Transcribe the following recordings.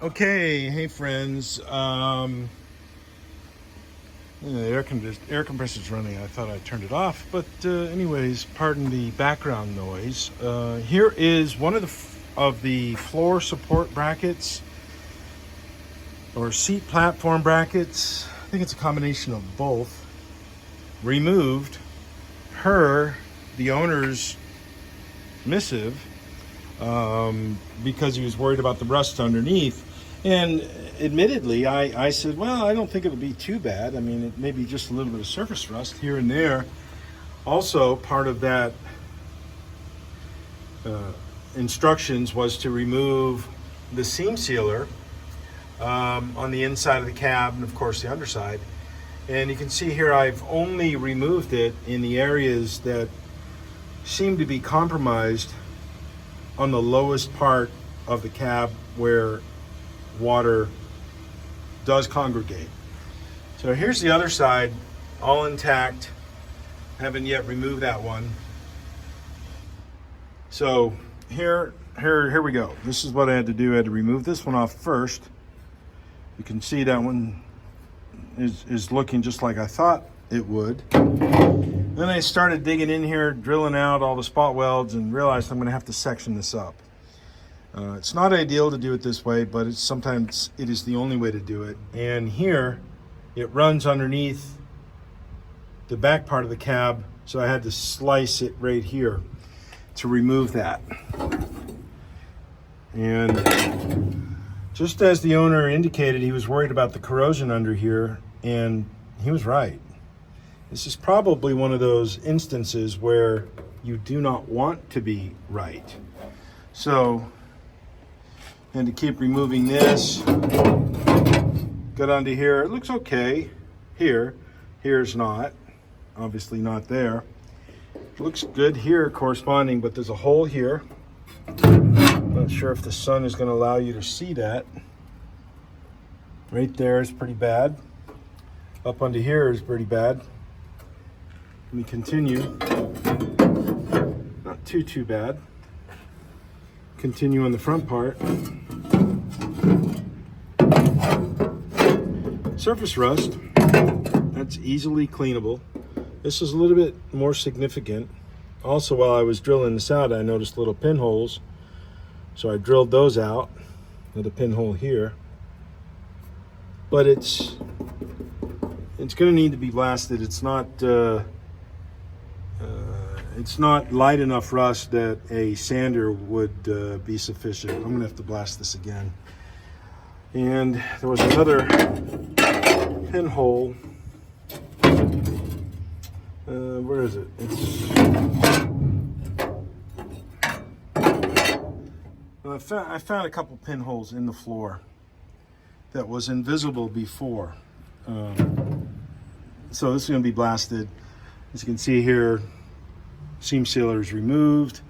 Okay, hey friends. The air compressor's running. I thought I turned it off, but anyways, pardon the background noise. Here is one of the floor support brackets or seat platform brackets. I think it's a combination of both. Removed per the owner's missive because he was worried about the rust underneath. And admittedly, I said, well, I don't think it'll be too bad. I mean, it may be just a little bit of surface rust here and there. Also, part of that instructions was to remove the seam sealer on the inside of the cab and, of course, the underside. And you can see here I've only removed it in the areas that seem to be compromised on the lowest part of the cab where water does congregate. So here's the other side, all intact. Haven't yet removed that one. So here we go. This is what I had to do. I had to remove this one off first. You can see that one is looking just like I thought it would. Then I started digging in here, drilling out all the spot welds, and realized I'm going to have to section this up. It's not ideal to do it this way, but sometimes it is the only way to do it. And here, it runs underneath the back part of the cab, so I had to slice it right here to remove that. And just as the owner indicated, he was worried about the corrosion under here, and he was right. This is probably one of those instances where you do not want to be right. So, and to keep removing this, got onto here. It looks okay here. Here's not, obviously not there. It looks good here corresponding, but there's a hole here. Not sure if the sun is going to allow you to see that. Right there is pretty bad. Up onto here is pretty bad. Let me continue. Not too bad. Continue on the front part. Surface rust, that's easily cleanable. This is a little bit more significant. Also, while I was drilling this out, I noticed little pinholes. So I drilled those out with a pinhole here. But it's going to need to be blasted. It's not light enough rust that a sander would be sufficient. I'm gonna have to blast this again. And there was another pinhole. Where is it? I found a couple pinholes in the floor that was invisible before. So this is gonna be blasted. As you can see here, seam sealer is removed.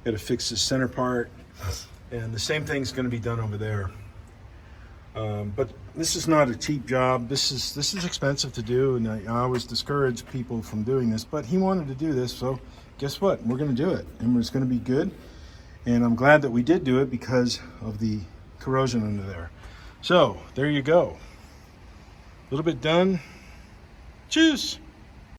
Got to fix the center part, and the same thing's going to be done over there. But this is not a cheap job. This is expensive to do, and I always discourage people from doing this. But he wanted to do this, so guess what? We're going to do it, and it's going to be good. And I'm glad that we did do it because of the corrosion under there. So there you go. A little bit done. Cheers.